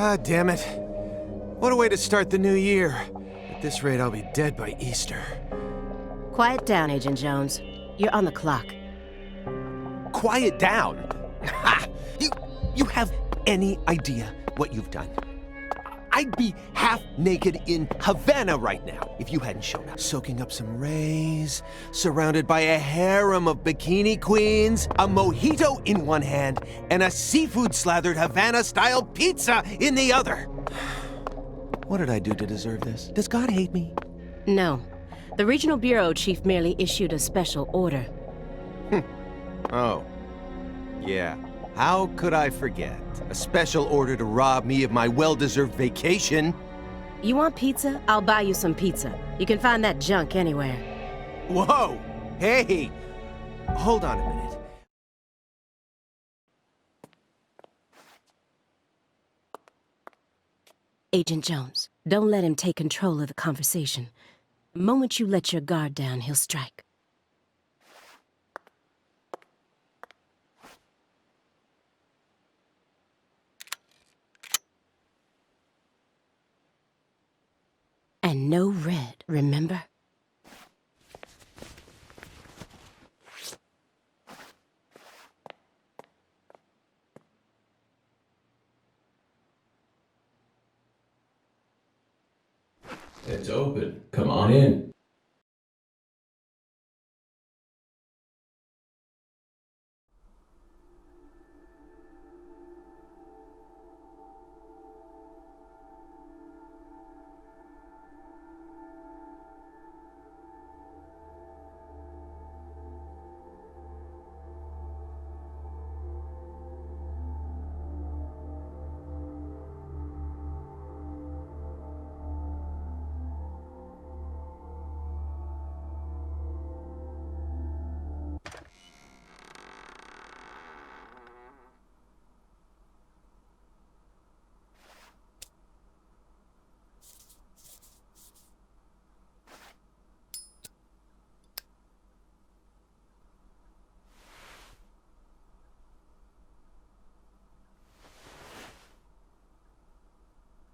God damn it. What a way to start the new year. At this rate, I'll be dead by Easter. Quiet down, Agent Jones. You're on the clock. Quiet down? Ha! You have any idea what you've done? I'd be half naked in Havana right now if you hadn't shown up. Soaking up some rays, surrounded by a harem of bikini queens, a mojito in one hand, and a seafood-slathered Havana-style pizza in the other. What did I do to deserve this? Does God hate me? No. The Regional Bureau Chief merely issued a special order. Oh. Yeah. How could I forget? A special order to rob me of my well-deserved vacation. You want pizza? I'll buy you some pizza. You can find that junk anywhere. Whoa! Hey! Hold on a minute. Agent Jones, don't let him take control of the conversation. The moment you let your guard down, he'll strike. And no red, remember? It's open. Come on in.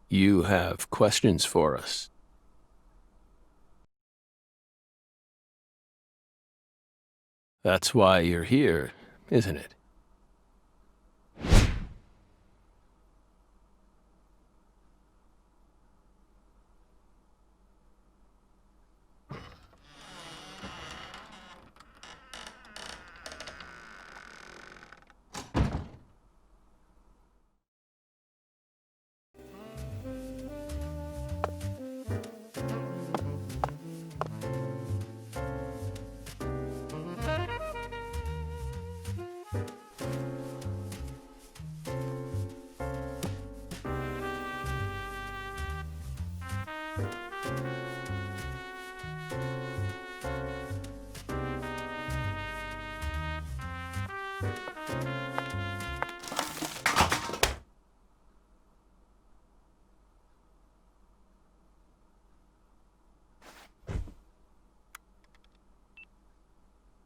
You have questions for us? That's why you're here, isn't it?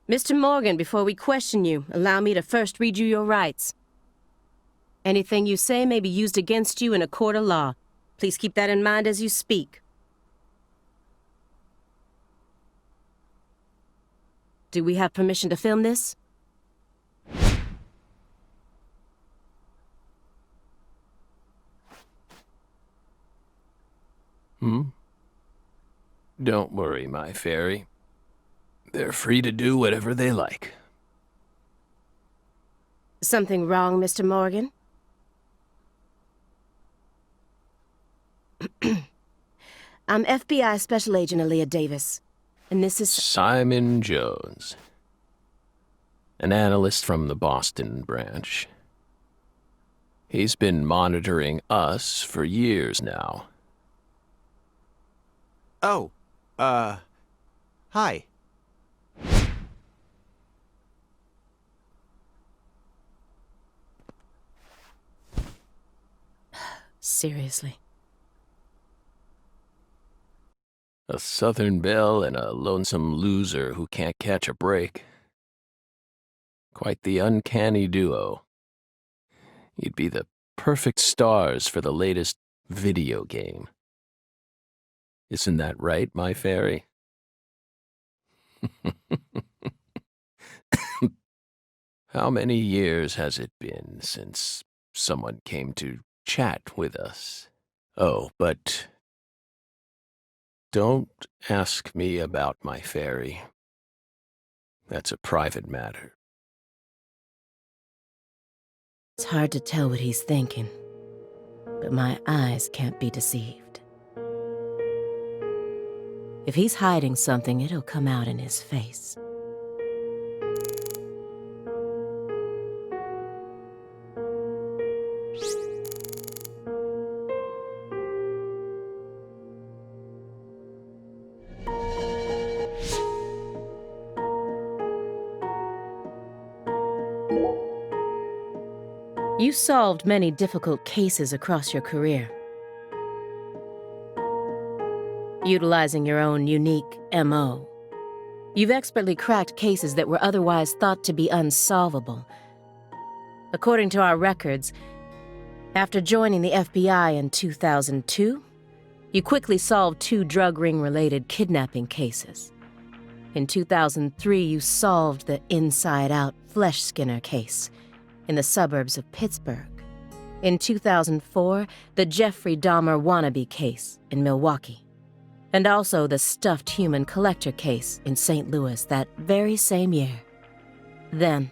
Mr. Morgan, before we question you, allow me to first read you your rights. Anything you say may be used against you in a court of law. Please keep that in mind as you speak. Do we have permission to film this? Don't worry, my fairy. They're free to do whatever they like. Something wrong, Mr. Morgan? I'm FBI Special Agent Aaliyah Davis, and this is... Simon Jones. An analyst from the Boston branch. He's been monitoring us for years now. Oh, hi. Seriously. A Southern belle and a lonesome loser who can't catch a break. Quite the uncanny duo. You'd be the perfect stars for the latest video game. Isn't that right, my fairy? How many years has it been since someone came to chat with us? Oh, but don't ask me about my fairy. That's a private matter. It's hard to tell what he's thinking, but my eyes can't be deceived. If he's hiding something, it'll come out in his face. You solved many difficult cases across your career. Utilizing your own unique MO, you've expertly cracked cases that were otherwise thought to be unsolvable. According to our records, after joining the FBI in 2002, you quickly solved 2 drug ring-related kidnapping cases. In 2003, you solved the inside-out flesh skinner case in the suburbs of Pittsburgh. In 2004, the Jeffrey Dahmer wannabe case in Milwaukee. And also the stuffed human collector case in St. Louis that very same year. Then,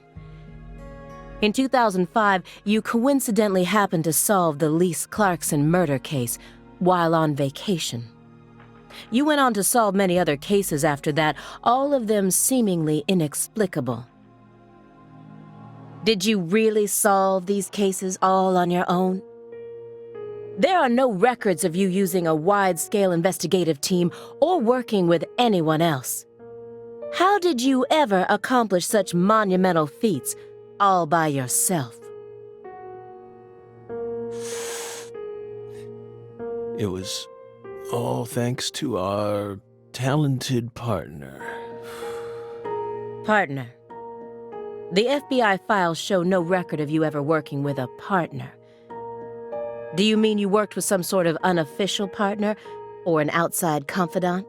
in 2005, you coincidentally happened to solve the Lise Clarkson murder case while on vacation. You went on to solve many other cases after that, all of them seemingly inexplicable. Did you really solve these cases all on your own? There are no records of you using a wide-scale investigative team or working with anyone else. How did you ever accomplish such monumental feats all by yourself? It was all thanks to our talented partner. Partner. The FBI files show no record of you ever working with a partner. Do you mean you worked with some sort of unofficial partner or an outside confidant?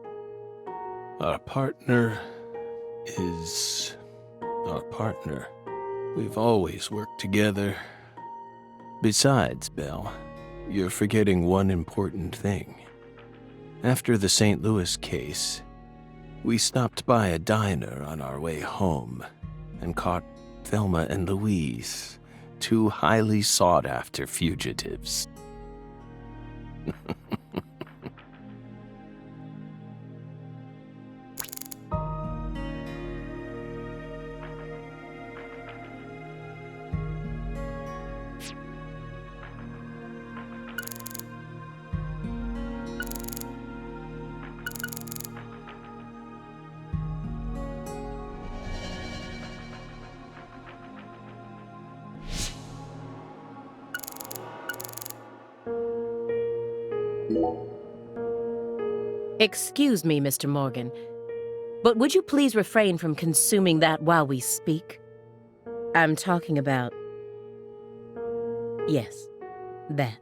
Our partner is our partner. We've always worked together. Besides, Belle, you're forgetting one important thing. After the St. Louis case, we stopped by a diner on our way home and caught Thelma and Louise, 2 highly sought-after fugitives. Excuse me, Mr. Morgan, but would you please refrain from consuming that while we speak? I'm talking about... yes, that.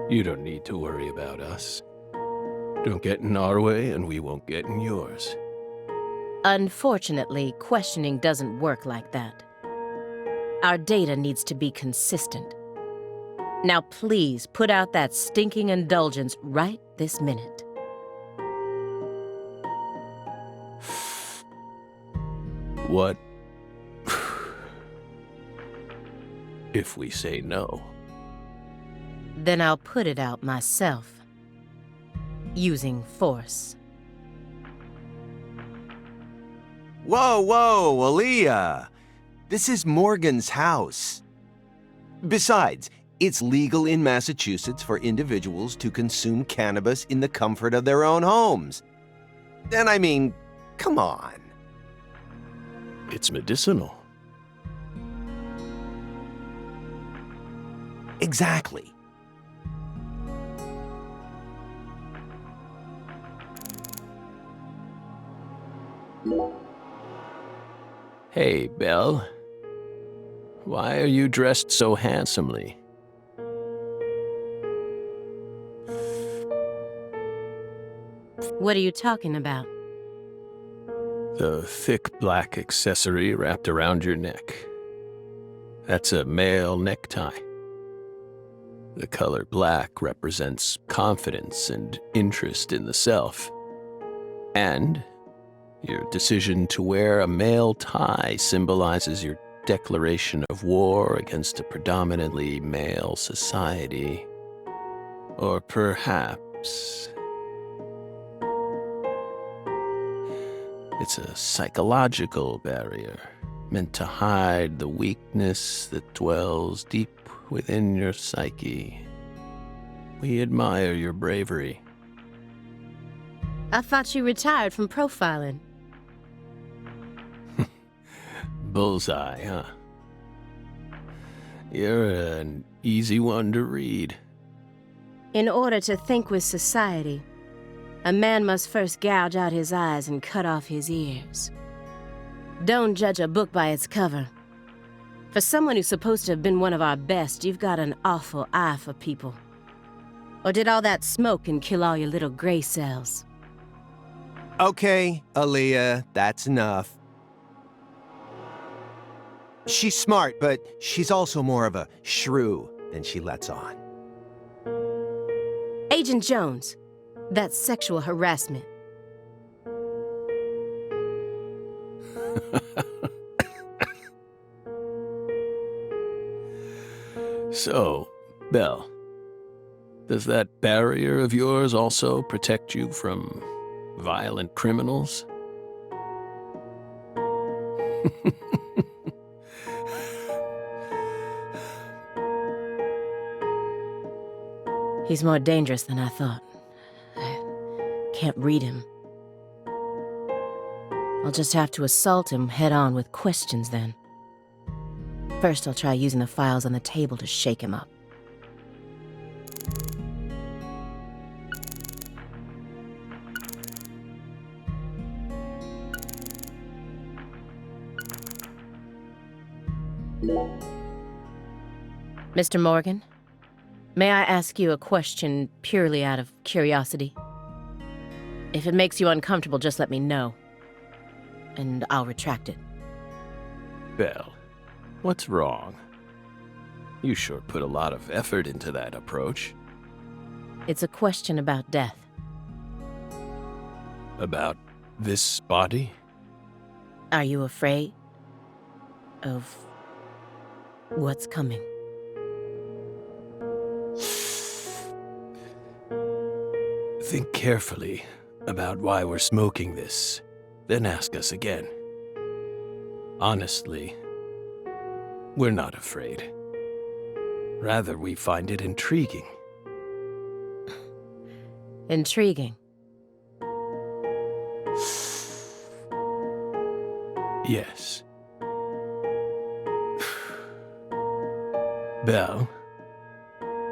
You don't need to worry about us. Don't get in our way and we won't get in yours. Unfortunately, questioning doesn't work like that. Our data needs to be consistent. Now please put out that stinking indulgence right this minute. What if we say no? Then I'll put it out myself. Using force. Whoa, whoa, Aaliyah! This is Morgan's house. Besides, it's legal in Massachusetts for individuals to consume cannabis in the comfort of their own homes. And I mean, come on. It's medicinal. Exactly. Hey, Belle. Why are you dressed so handsomely? What are you talking about? The thick black accessory wrapped around your neck. That's a male necktie. The color black represents confidence and interest in the self. And your decision to wear a male tie symbolizes your declaration of war against a predominantly male society. Or perhaps it's a psychological barrier meant to hide the weakness that dwells deep within your psyche. We admire your bravery. I thought you retired from profiling. Bullseye, huh? You're an easy one to read. In order to think with society, a man must first gouge out his eyes and cut off his ears. Don't judge a book by its cover. For someone who's supposed to have been one of our best, you've got an awful eye for people. Or did all that smoke and kill all your little gray cells? Okay, Aaliyah, that's enough. She's smart, but she's also more of a shrew than she lets on. Agent Jones, that's sexual harassment. So, Belle, does that barrier of yours also protect you from violent criminals? He's more dangerous than I thought. I can't read him. I'll just have to assault him head-on with questions then. First, I'll try using the files on the table to shake him up. Mr. Morgan, may I ask you a question purely out of curiosity? If it makes you uncomfortable, just let me know, and I'll retract it. Belle, what's wrong? You sure put a lot of effort into that approach. It's a question about death. About this body? Are you afraid of what's coming? Think carefully about why we're smoking this, then ask us again. Honestly, we're not afraid. Rather, we find it intriguing. Intriguing. Yes. Belle,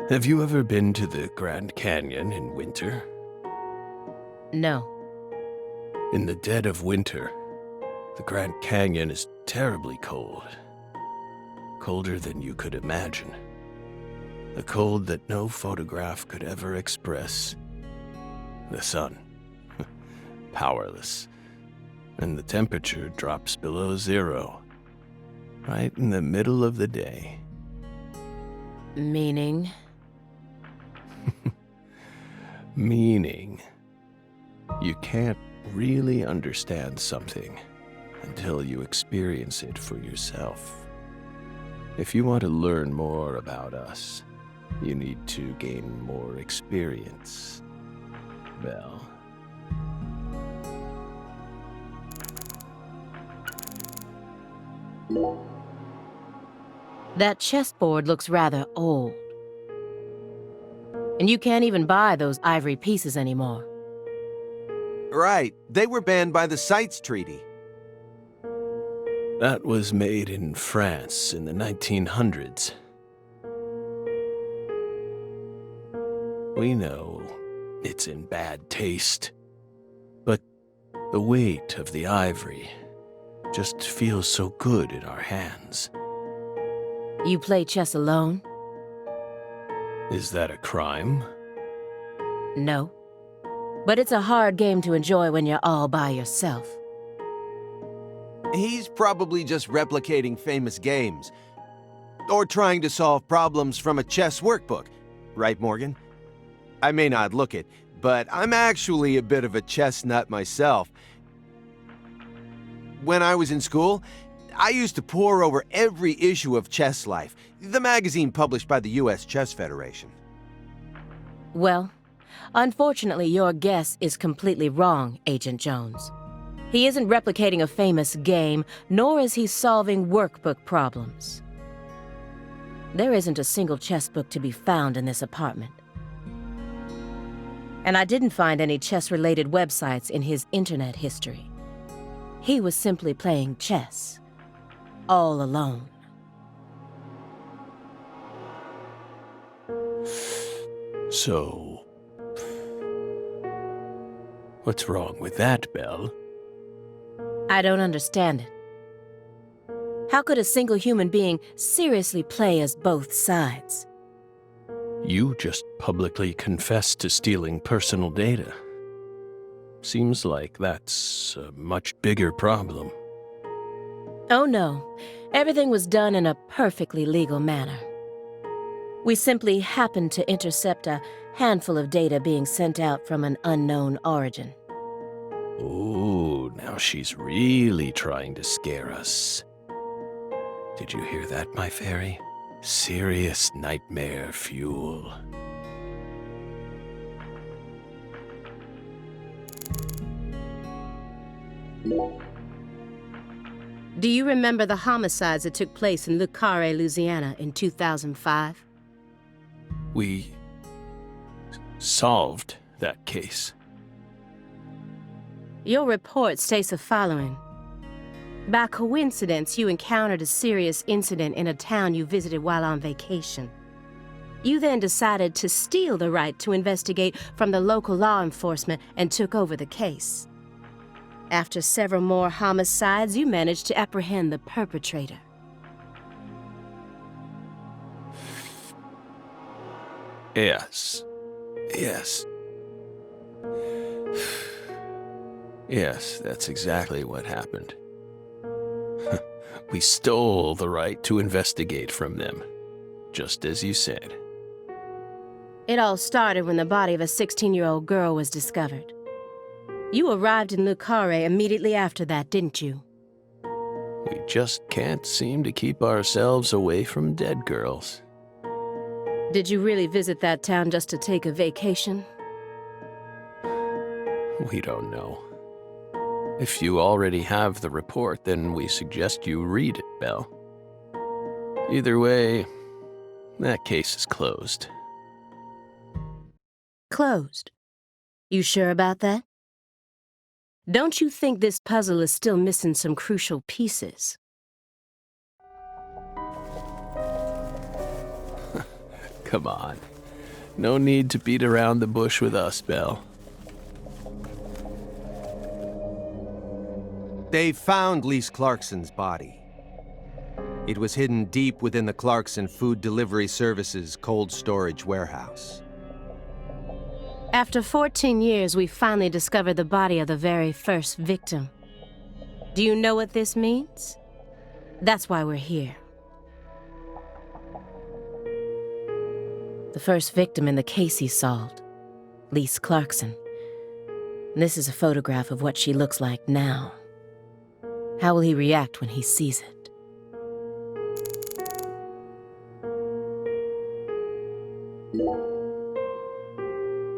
have you ever been to the Grand Canyon in winter? No. In the dead of winter, the Grand Canyon is terribly cold. Colder than you could imagine. A cold that no photograph could ever express. The sun, powerless. And the temperature drops below zero, right in the middle of the day. Meaning? Meaning, you can't really understand something until you experience it for yourself. If you want to learn more about us, you need to gain more experience, Belle. That chessboard looks rather old. And you can't even buy those ivory pieces anymore. Right, they were banned by the CITES Treaty. That was made in France in the 1900s. We know it's in bad taste, but the weight of the ivory just feels so good in our hands. You play chess alone? Is that a crime? No. But it's a hard game to enjoy when you're all by yourself. He's probably just replicating famous games. Or trying to solve problems from a chess workbook. Right, Morgan? I may not look it, but I'm actually a bit of a chess nut myself. When I was in school, I used to pore over every issue of Chess Life, the magazine published by the U.S. Chess Federation. Well, unfortunately, your guess is completely wrong, Agent Jones. He isn't replicating a famous game, nor is he solving workbook problems. There isn't a single chess book to be found in this apartment. And I didn't find any chess-related websites in his internet history. He was simply playing chess, all alone. So, what's wrong with that, Belle? I don't understand it. How could a single human being seriously play as both sides? You just publicly confessed to stealing personal data. Seems like that's a much bigger problem. Oh no, everything was done in a perfectly legal manner. We simply happened to intercept a handful of data being sent out from an unknown origin. Oh, now she's really trying to scare us. Did you hear that, my fairy? Serious nightmare fuel. Do you remember the homicides that took place in Le Carre, Louisiana in 2005? We solved that case. Your report states the following. By coincidence, you encountered a serious incident in a town you visited while on vacation. You then decided to steal the right to investigate from the local law enforcement and took over the case. After several more homicides, you managed to apprehend the perpetrator. Yes. Yes. Yes, that's exactly what happened. We stole the right to investigate from them, just as you said. It all started when the body of a 16-year-old girl was discovered. You arrived in Le Carre immediately after that, didn't you? We just can't seem to keep ourselves away from dead girls. Did you really visit that town just to take a vacation? We don't know. If you already have the report, then we suggest you read it, Belle. Either way, that case is closed. Closed. You sure about that? Don't you think this puzzle is still missing some crucial pieces? Come on. No need to beat around the bush with us, Belle. They found Lise Clarkson's body. It was hidden deep within the Clarkson Food Delivery Services cold storage warehouse. After 14 years, we finally discovered the body of the very first victim. Do you know what this means? That's why we're here. The first victim in the case he solved, Lise Clarkson. This is a photograph of what she looks like now. How will he react when he sees it?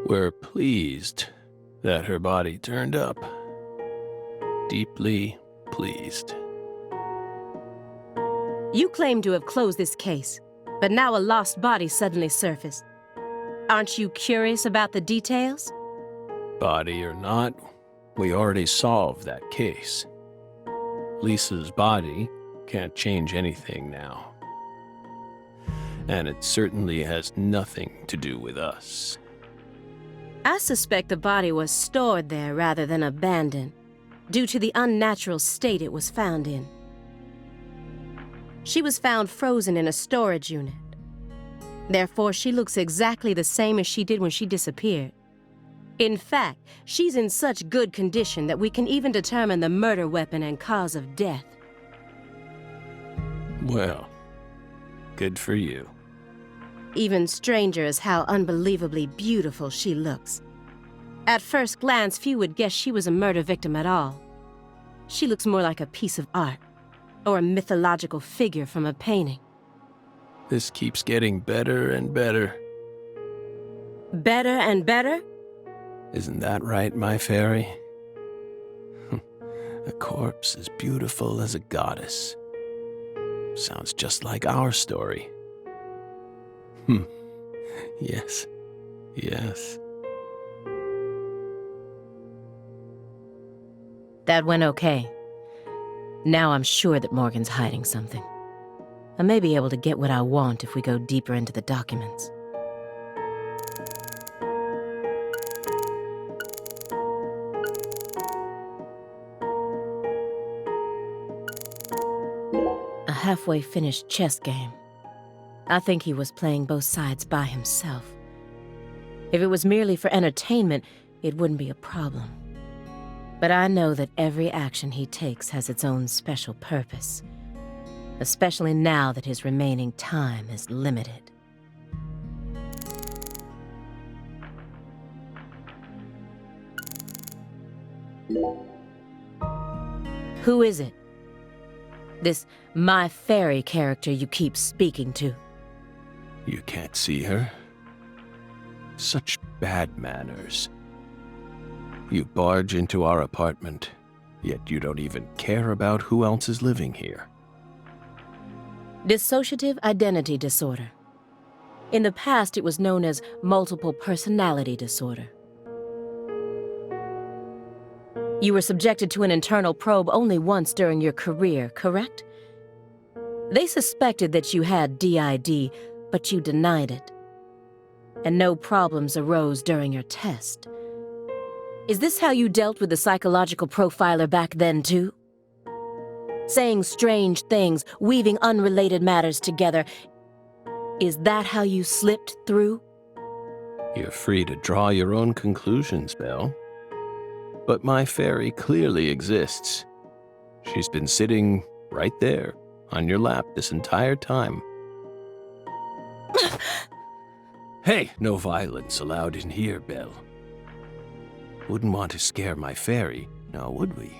We're pleased that her body turned up. Deeply pleased. You claim to have closed this case, but now a lost body suddenly surfaced. Aren't you curious about the details? Body or not, we already solved that case. Lisa's body can't change anything now. And it certainly has nothing to do with us. I suspect the body was stored there rather than abandoned. due to the unnatural state it was found in. She was found frozen in a storage unit. Therefore, she looks exactly the same as she did when she disappeared. In fact, she's in such good condition that we can even determine the murder weapon and cause of death. Well, good for you. Even stranger is how unbelievably beautiful she looks. At first glance, few would guess she was a murder victim at all. She looks more like a piece of art, or a mythological figure from a painting. This keeps getting better and better. Better and better? Isn't that right, my fairy? A corpse as beautiful as a goddess. Sounds just like our story. Yes. Yes. That went okay. Now I'm sure that Morgan's hiding something. I may be able to get what I want if we go deeper into the documents. A halfway finished chess game. I think he was playing both sides by himself. If it was merely for entertainment, it wouldn't be a problem. But I know that every action he takes has its own special purpose, especially now that his remaining time is limited. Who is it? This My Fairy character you keep speaking to. You can't see her? Such bad manners. You barge into our apartment, yet you don't even care about who else is living here. Dissociative identity disorder. In the past, it was known as multiple personality disorder. You were subjected to an internal probe only once during your career, correct? They suspected that you had DID, but you denied it. And no problems arose during your test. Is this how you dealt with the psychological profiler back then, too? Saying strange things, weaving unrelated matters together. Is that how you slipped through? You're free to draw your own conclusions, Belle. But my fairy clearly exists. She's been sitting right there, on your lap this entire time. Hey, no violence allowed in here, Belle. Wouldn't want to scare my fairy, now would we?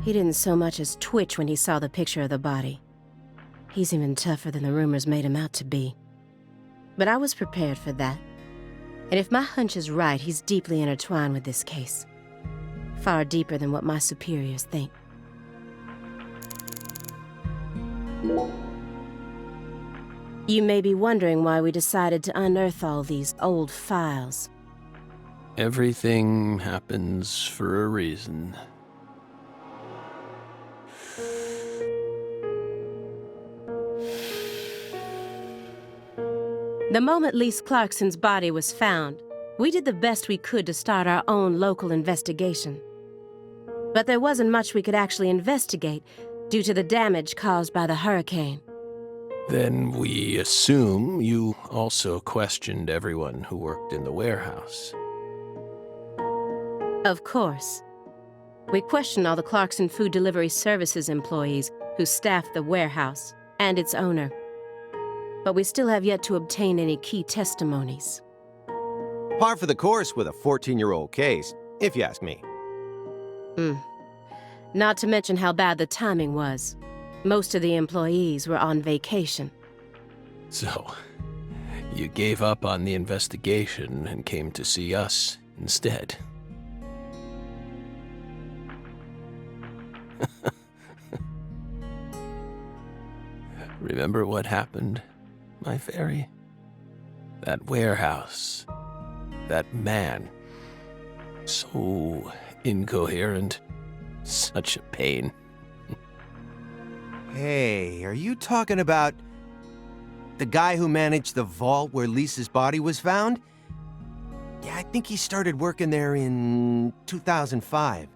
He didn't so much as twitch when he saw the picture of the body. He's even tougher than the rumors made him out to be. But I was prepared for that. And if my hunch is right, he's deeply intertwined with this case. Far deeper than what my superiors think. You may be wondering why we decided to unearth all these old files. Everything happens for a reason. The moment Lise Clarkson's body was found, we did the best we could to start our own local investigation. But there wasn't much we could actually investigate due to the damage caused by the hurricane. Then we assume you also questioned everyone who worked in the warehouse. Of course. We questioned all the Clarkson Food Delivery Services employees who staffed the warehouse and its owner. But we still have yet to obtain any key testimonies. Par for the course with a 14-year-old case, if you ask me. Not to mention how bad the timing was. Most of the employees were on vacation. So, you gave up on the investigation and came to see us instead. Remember what happened, my fairy? That warehouse. That man. So incoherent. Such a pain. Hey, are you talking about... The guy who managed the vault where Lisa's body was found? Yeah, I think he started working there in 2005.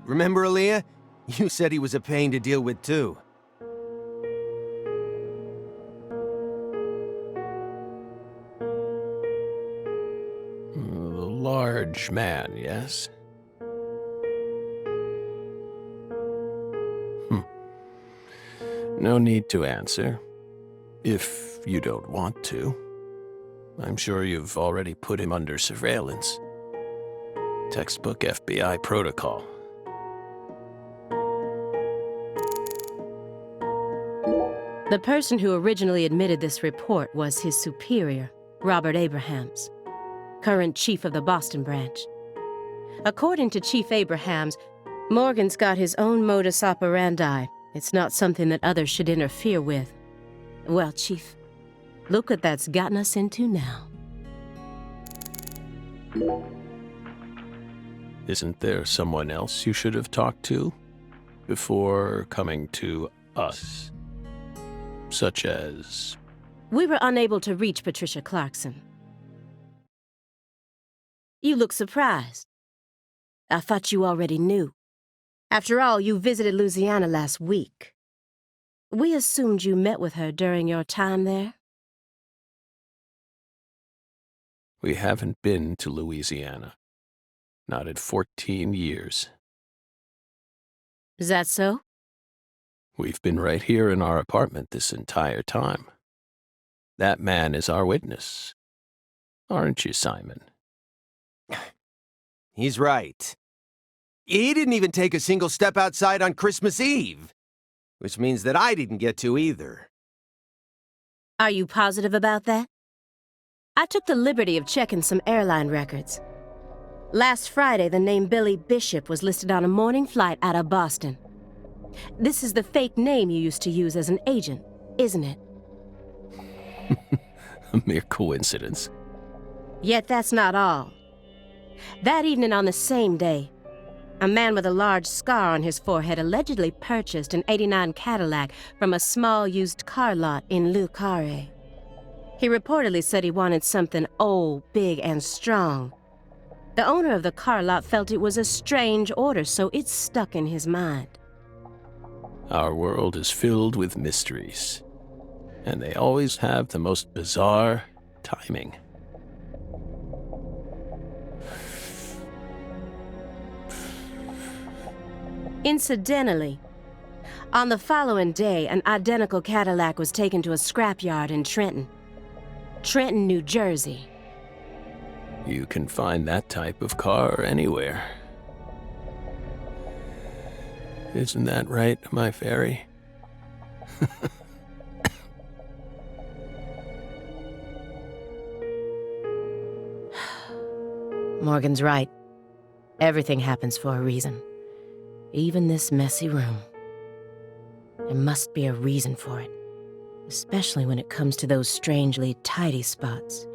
Remember, Aaliyah? You said he was a pain to deal with, too. The large man, yes? No need to answer. If you don't want to. I'm sure you've already put him under surveillance. Textbook FBI protocol. The person who originally admitted this report was his superior, Robert Abrahams, current chief of the Boston branch. According to Chief Abrahams, Morgan's got his own modus operandi. It's not something that others should interfere with. Well, Chief, look what that's gotten us into now. Isn't there someone else you should have talked to before coming to us? Such as... We were unable to reach Patricia Clarkson. You look surprised. I thought you already knew. After all, you visited Louisiana last week. We assumed you met with her during your time there. We haven't been to Louisiana. Not in 14 years. Is that so? We've been right here in our apartment this entire time. That man is our witness. Aren't you, Simon? He's right. He didn't even take a single step outside on Christmas Eve. Which means that I didn't get to either. Are you positive about that? I took the liberty of checking some airline records. Last Friday, the name Billy Bishop was listed on a morning flight out of Boston. This is the fake name you used to use as an agent, isn't it? A mere coincidence. Yet that's not all. That evening on the same day, a man with a large scar on his forehead allegedly purchased an '89 Cadillac from a small used car lot in Le Carré. He reportedly said he wanted something old, big, and strong. The owner of the car lot felt it was a strange order, so it stuck in his mind. Our world is filled with mysteries, and they always have the most bizarre timing. Incidentally, on the following day, an identical Cadillac was taken to a scrapyard in Trenton, New Jersey. You can find that type of car anywhere. Isn't that right, my fairy? Morgan's right. Everything happens for a reason. Even this messy room. There must be a reason for it. Especially when it comes to those strangely tidy spots.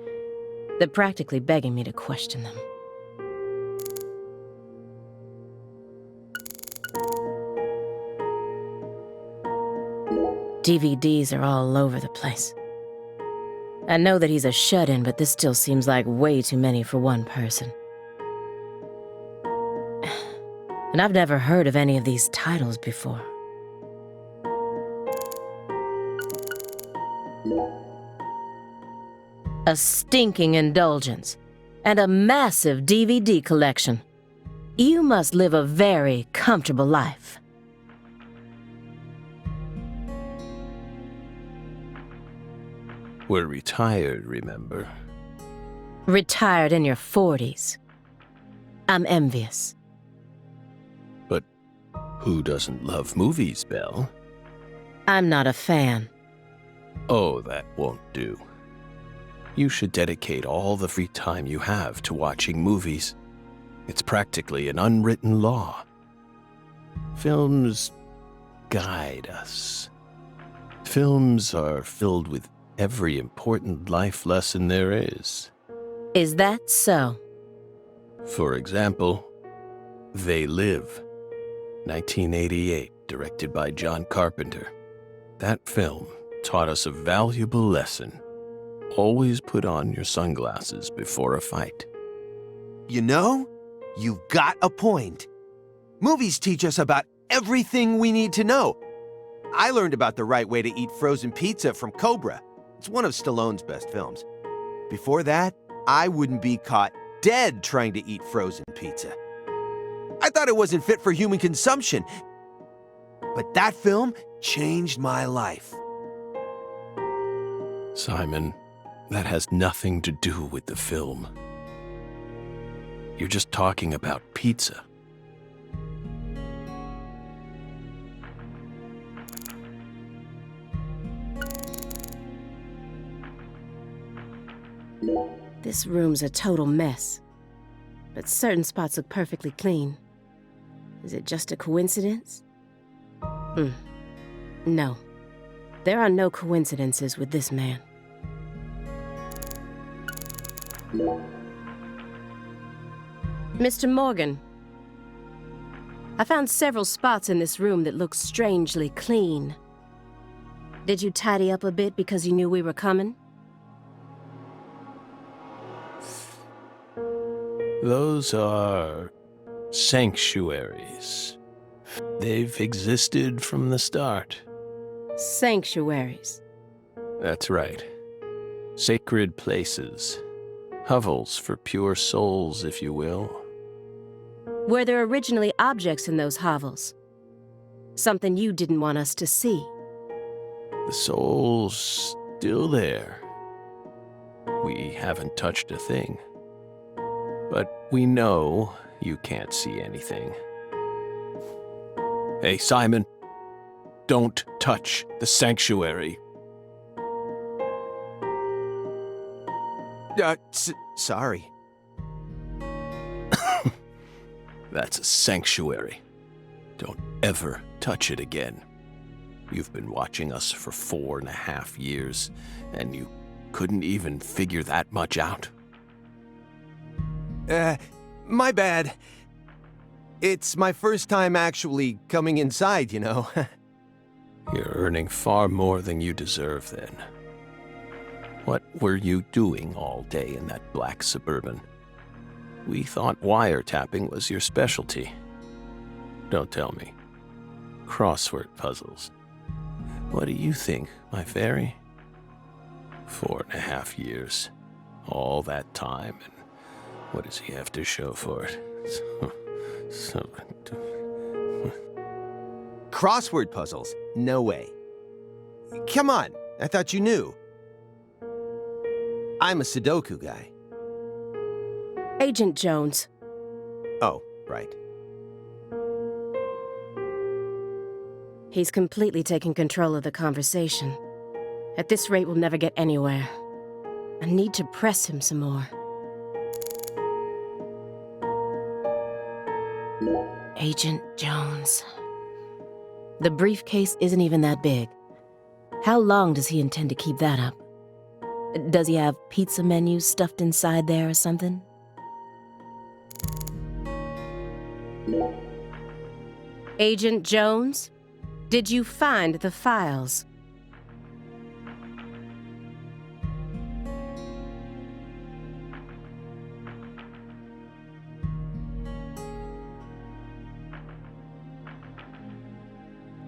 They're practically begging me to question them. DVDs are all over the place. I know that he's a shut-in, but this still seems like way too many for one person. And I've never heard of any of these titles before. A stinking indulgence, and a massive DVD collection. You must live a very comfortable life. We're retired, remember? Retired in your 40s. I'm envious. But who doesn't love movies, Belle? I'm not a fan. Oh, that won't do. You should dedicate all the free time you have to watching movies. It's practically an unwritten law. Films guide us. Films are filled with every important life lesson there is. Is that so? For example, They Live, 1988, directed by John Carpenter. That film taught us a valuable lesson. Always put on your sunglasses before a fight. You know, you've got a point. Movies teach us about everything we need to know. I learned about the right way to eat frozen pizza from Cobra. It's one of Stallone's best films. Before that, I wouldn't be caught dead trying to eat frozen pizza. I thought it wasn't fit for human consumption. But that film changed my life. Simon, that has nothing to do with the film. You're just talking about pizza. This room's a total mess. But certain spots look perfectly clean. Is it just a coincidence? No. There are no coincidences with this man. Mr. Morgan, I found several spots in this room that look strangely clean. Did you tidy up a bit because you knew we were coming? Those are sanctuaries. They've existed from the start. Sanctuaries. That's right. Sacred places. Hovels for pure souls, if you will. Were there originally objects in those hovels? Something you didn't want us to see? The soul's still there. We haven't touched a thing. But we know you can't see anything. Hey, Simon, don't touch the sanctuary. Sorry. That's a sanctuary. Don't ever touch it again. You've been watching us for 4.5 years, and you couldn't even figure that much out. My bad. It's my first time actually coming inside, you know. You're earning far more than you deserve, then. What were you doing all day in that black Suburban? We thought wiretapping was your specialty. Don't tell me. Crossword puzzles. What do you think, my fairy? 4.5 years. All that time, and what does he have to show for it? Crossword puzzles? No way. Come on, I thought you knew. I'm a Sudoku guy. Agent Jones. Oh, right. He's completely taken control of the conversation. At this rate, we'll never get anywhere. I need to press him some more. Agent Jones. The briefcase isn't even that big. How long does he intend to keep that up? Does he have pizza menus stuffed inside there or something? Agent Jones, did you find the files?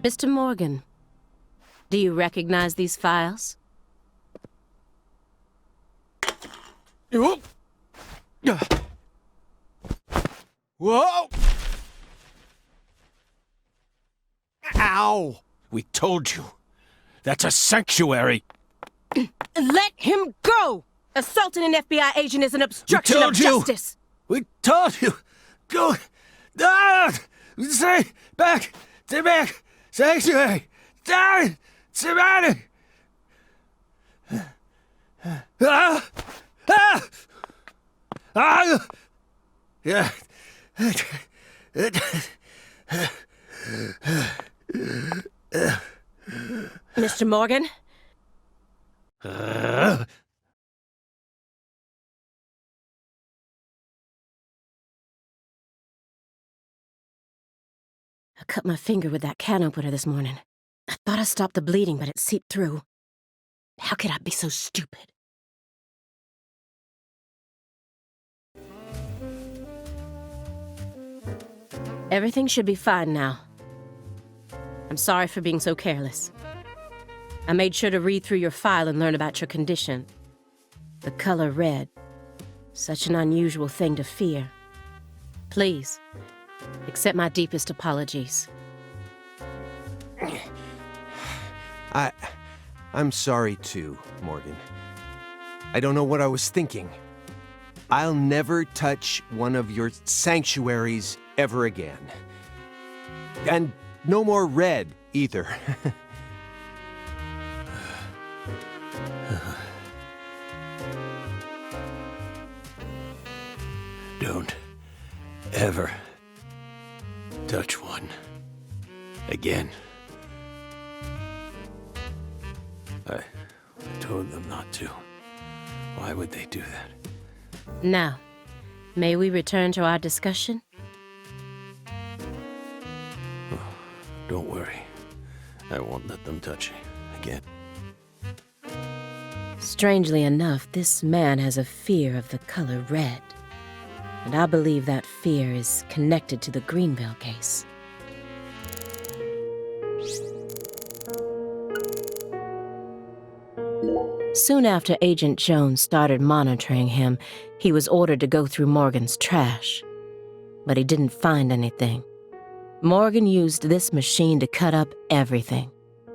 Mr. Morgan, do you recognize these files? Whoa! Ow! We told you. That's a sanctuary. Let him go! Assaulting an FBI agent is an obstruction of justice! We told you. Go. Ah! Stay back. Stay back. Sanctuary. Down. Surrounded. Ah! Ah! Ah! Yeah. Mr. Morgan? Uh, I cut my finger with that can opener this morning. I thought I stopped the bleeding, but it seeped through. How could I be so stupid? Everything should be fine now. I'm sorry for being so careless. I made sure to read through your file and learn about your condition. The color red. Such an unusual thing to fear. Please, accept my deepest apologies. I'm sorry too, Morgan. I don't know what I was thinking. I'll never touch one of your sanctuaries ever again. And no more red, either. Don't ever touch one again. I told them not to. Why would they do that? Now, may we return to our discussion? Don't worry. I won't let them touch you again. Strangely enough, this man has a fear of the color red. And I believe that fear is connected to the Greenville case. Soon after Agent Jones started monitoring him, he was ordered to go through Morgan's trash. But he didn't find anything. Morgan used this machine to cut up everything,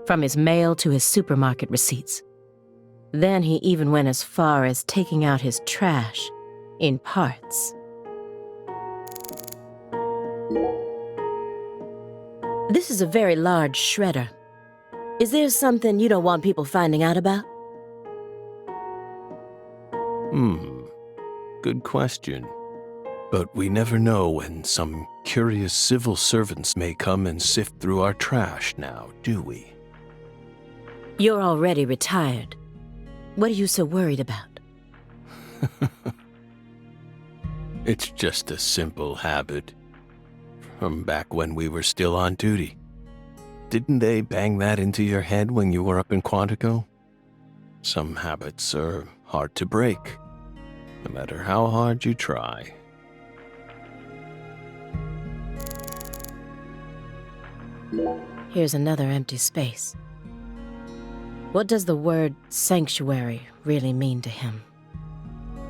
from his mail to his supermarket receipts. Then he even went as far as taking out his trash in parts. This is a very large shredder. Is there something you don't want people finding out about? Good question. But we never know when some curious civil servants may come and sift through our trash now, do we? You're already retired. What are you so worried about? It's just a simple habit. From back when we were still on duty. Didn't they bang that into your head when you were up in Quantico? Some habits are hard to break, no matter how hard you try. Here's another empty space. What does the word sanctuary really mean to him?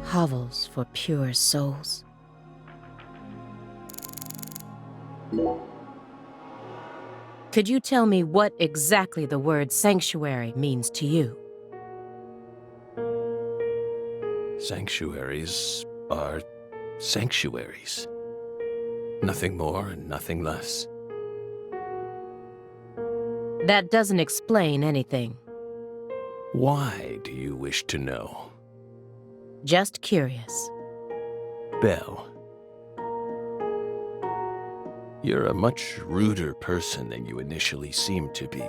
Hovels for pure souls. Could you tell me what exactly the word sanctuary means to you? Sanctuaries are sanctuaries. Nothing more and nothing less. That doesn't explain anything. Why do you wish to know? Just curious. Belle. You're a much ruder person than you initially seemed to be.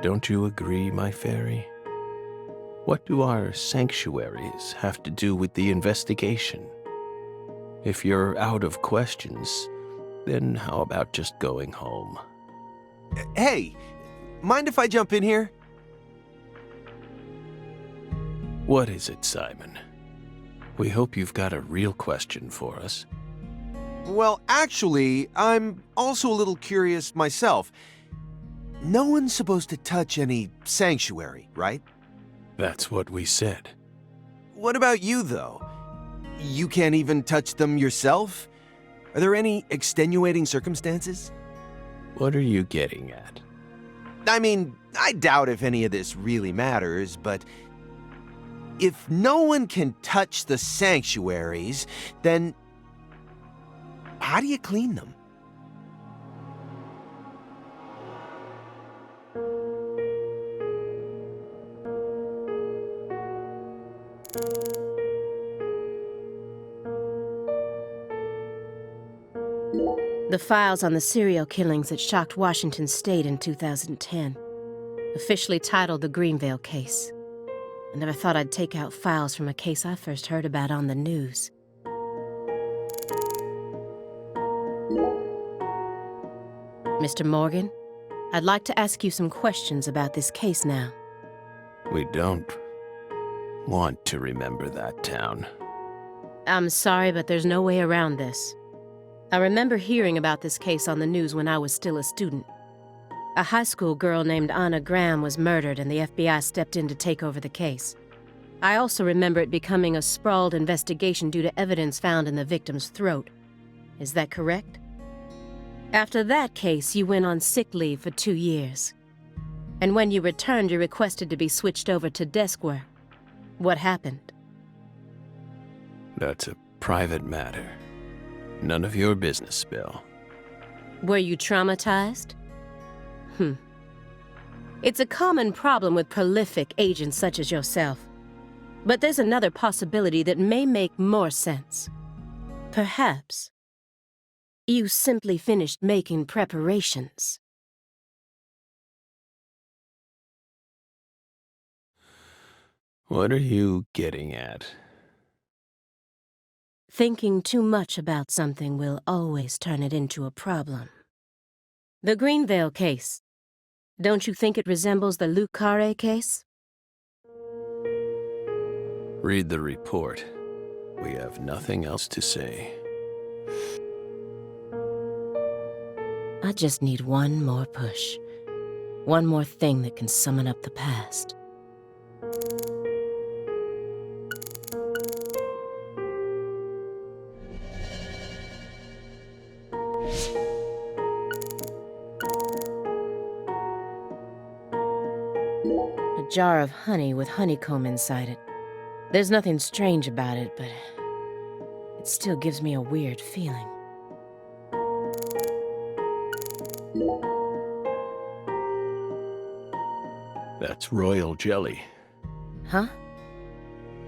Don't you agree, my fairy? What do our sanctuaries have to do with the investigation? If you're out of questions, then how about just going home? Hey, mind if I jump in here? What is it, Simon? We hope you've got a real question for us. Well, actually, I'm also a little curious myself. No one's supposed to touch any sanctuary, right? That's what we said. What about you, though? You can't even touch them yourself? Are there any extenuating circumstances? What are you getting at? I mean, I doubt if any of this really matters, but if no one can touch the sanctuaries, then how do you clean them? The files on the serial killings that shocked Washington State in 2010, officially titled the Greenville case. I never thought I'd take out files from a case I first heard about on the news. Mr. Morgan, I'd like to ask you some questions about this case now. We don't want to remember that town. I'm sorry, but there's no way around this. I remember hearing about this case on the news when I was still a student. A high school girl named Anna Graham was murdered and the FBI stepped in to take over the case. I also remember it becoming a sprawled investigation due to evidence found in the victim's throat. Is that correct? After that case, you went on sick leave for 2 years. And when you returned, you requested to be switched over to desk work. What happened? That's a private matter. None of your business, Bill. Were you traumatized? It's a common problem with prolific agents such as yourself. But there's another possibility that may make more sense. Perhaps you simply finished making preparations. What are you getting at? Thinking too much about something will always turn it into a problem. The Greenvale case. Don't you think it resembles the Luke Carre case? Read the report. We have nothing else to say. I just need one more push. One more thing that can summon up the past. A jar of honey with honeycomb inside it. There's nothing strange about it, but it still gives me a weird feeling. That's royal jelly. Huh?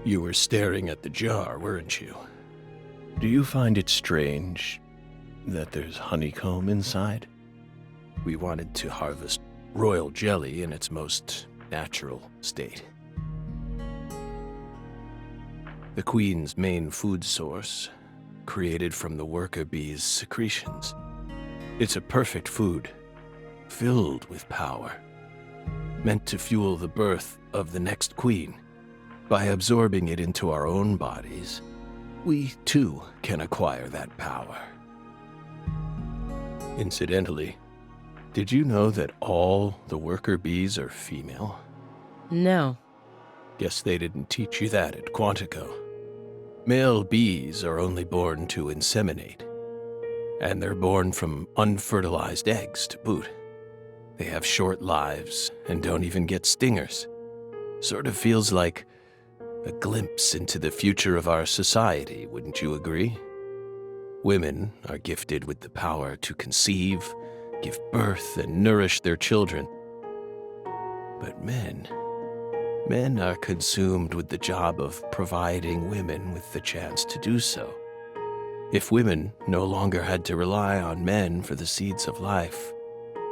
You were staring at the jar, weren't you? Do you find it strange that there's honeycomb inside? We wanted to harvest royal jelly in its most natural state. The queen's main food source, created from the worker bee's secretions. It's a perfect food, filled with power, meant to fuel the birth of the next queen. By absorbing it into our own bodies, we too can acquire that power. Incidentally, did you know that all the worker bees are female? No. Guess they didn't teach you that at Quantico. Male bees are only born to inseminate, and they're born from unfertilized eggs to boot. They have short lives and don't even get stingers. Sort of feels like a glimpse into the future of our society, wouldn't you agree? Women are gifted with the power to conceive, give birth, and nourish their children. But men are consumed with the job of providing women with the chance to do so. If women no longer had to rely on men for the seeds of life,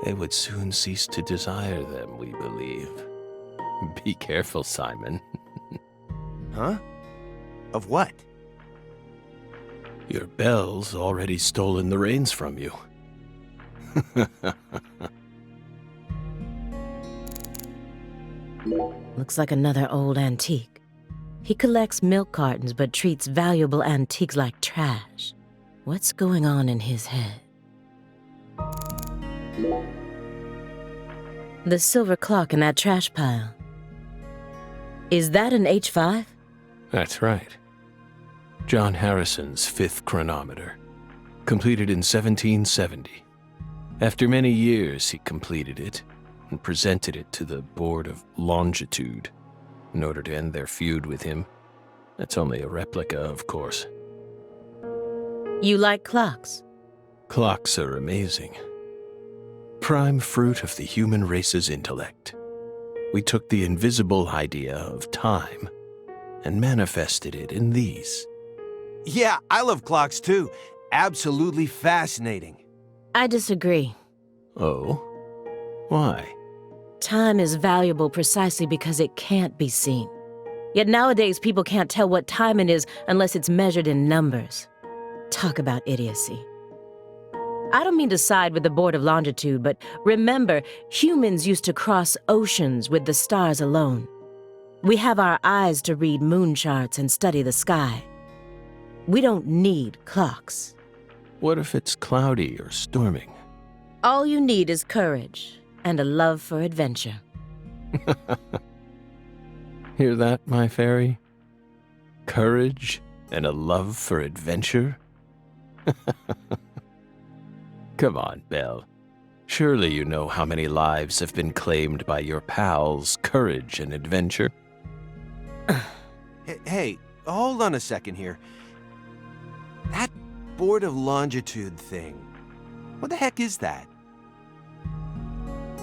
they would soon cease to desire them, we believe. Be careful, Simon. Huh? Of what? Your Belle's already stolen the reins from you. Looks like another old antique. He collects milk cartons but treats valuable antiques like trash. What's going on in his head? The silver clock in that trash pile. Is that an H5? That's right. John Harrison's 5th chronometer, completed in 1770. After many years, he completed it and presented it to the Board of Longitude in order to end their feud with him. That's only a replica, of course. You like clocks? Clocks are amazing. Prime fruit of the human race's intellect. We took the invisible idea of time and manifested it in these. Yeah, I love clocks too. Absolutely fascinating. I disagree. Oh? Why? Time is valuable precisely because it can't be seen. Yet nowadays people can't tell what time it is unless it's measured in numbers. Talk about idiocy. I don't mean to side with the Board of Longitude, but remember, humans used to cross oceans with the stars alone. We have our eyes to read moon charts and study the sky. We don't need clocks. What if it's cloudy or storming? All you need is courage and a love for adventure. Hear that, my fairy? Courage and a love for adventure? Come on, Belle. Surely you know how many lives have been claimed by your pals' courage and adventure. Hey, hold on a second here. That board of longitude thing, what the heck is that?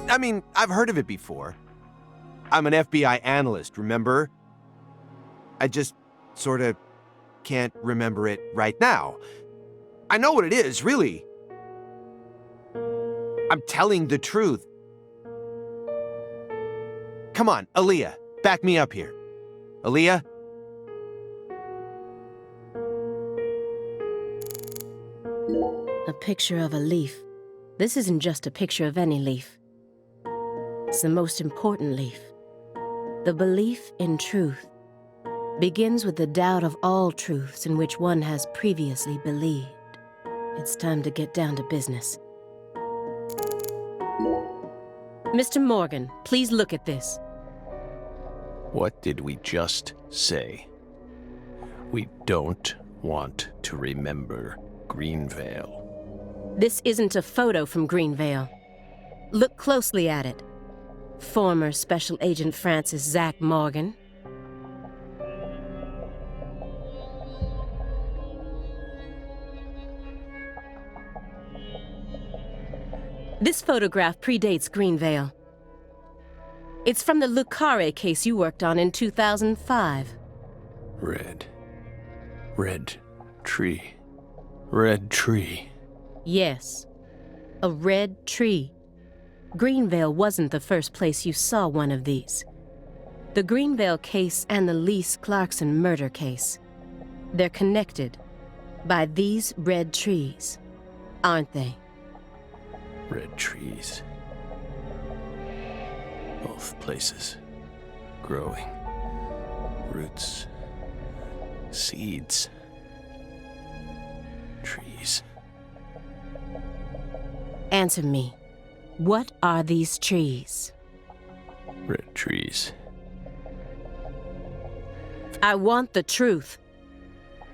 I mean, I've heard of it before. I'm an FBI analyst, remember? I just sort of can't remember it right now. I know what it is, really. I'm telling the truth. Come on, Aaliyah, back me up here. Aaliyah? A picture of a leaf. This isn't just a picture of any leaf. It's the most important leaf. The belief in truth begins with the doubt of all truths in which one has previously believed. It's time to get down to business. Mr. Morgan, please look at this. What did we just say? We don't want to remember Greenvale. This isn't a photo from Greenvale. Look closely at it. Former Special Agent Francis Zach Morgan. This photograph predates Greenvale. It's from the Le Carré case you worked on in 2005. Red tree. Red tree. Yes, a red tree. Greenvale wasn't the first place you saw one of these. The Greenvale case and the Lise Clarkson murder case. They're connected by these red trees, aren't they? Red trees. Both places. Growing. Roots. Seeds. Trees. Answer me. What are these trees? Red trees. I want the truth.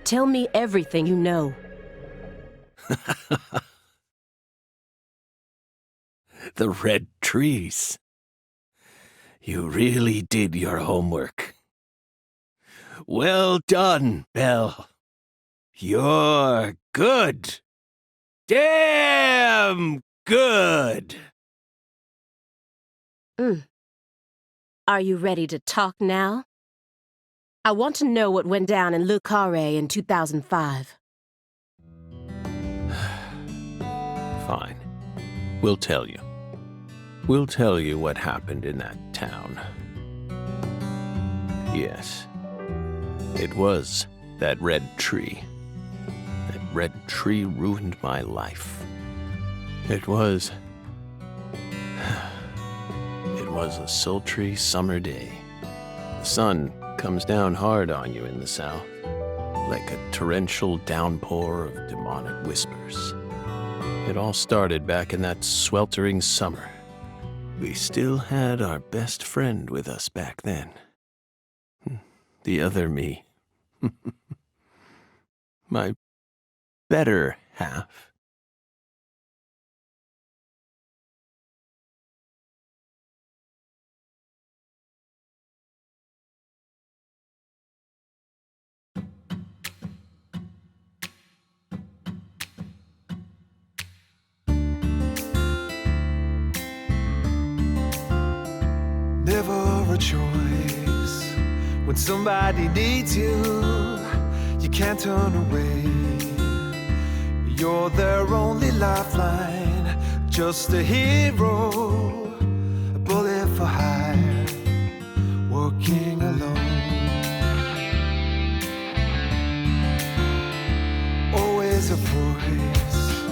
Tell me everything you know. The red trees. You really did your homework. Well done, Belle. You're good. Damn good. Are you ready to talk now? I want to know what went down in Le Carré in 2005. Fine. We'll tell you. We'll tell you what happened in that town. Yes. It was that red tree. That red tree ruined my life. It was a sultry summer day. The sun comes down hard on you in the south, like a torrential downpour of demonic whispers. It all started back in that sweltering summer. We still had our best friend with us back then. The other me. My better half. Never a choice. When somebody needs you, you can't turn away. You're their only lifeline, just a hero, a bullet for hire, working alone. Always a voice,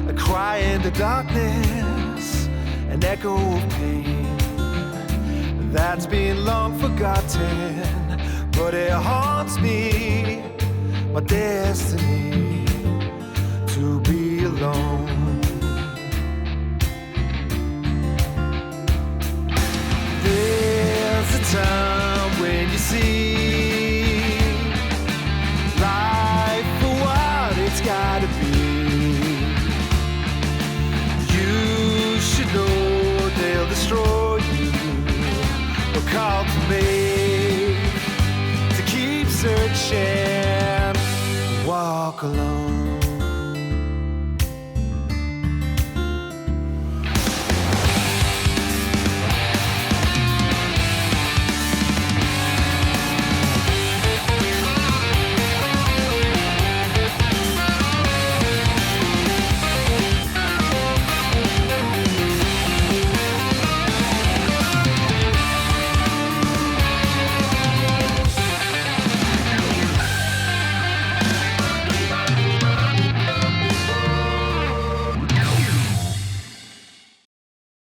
a cry in the darkness, an echo of pain. that's been long forgotten, but it haunts me, my destiny, to be alone. There's a time when you see life for what it's gotta be. You should know they'll destroy you. But call to me to keep searching, walk alone.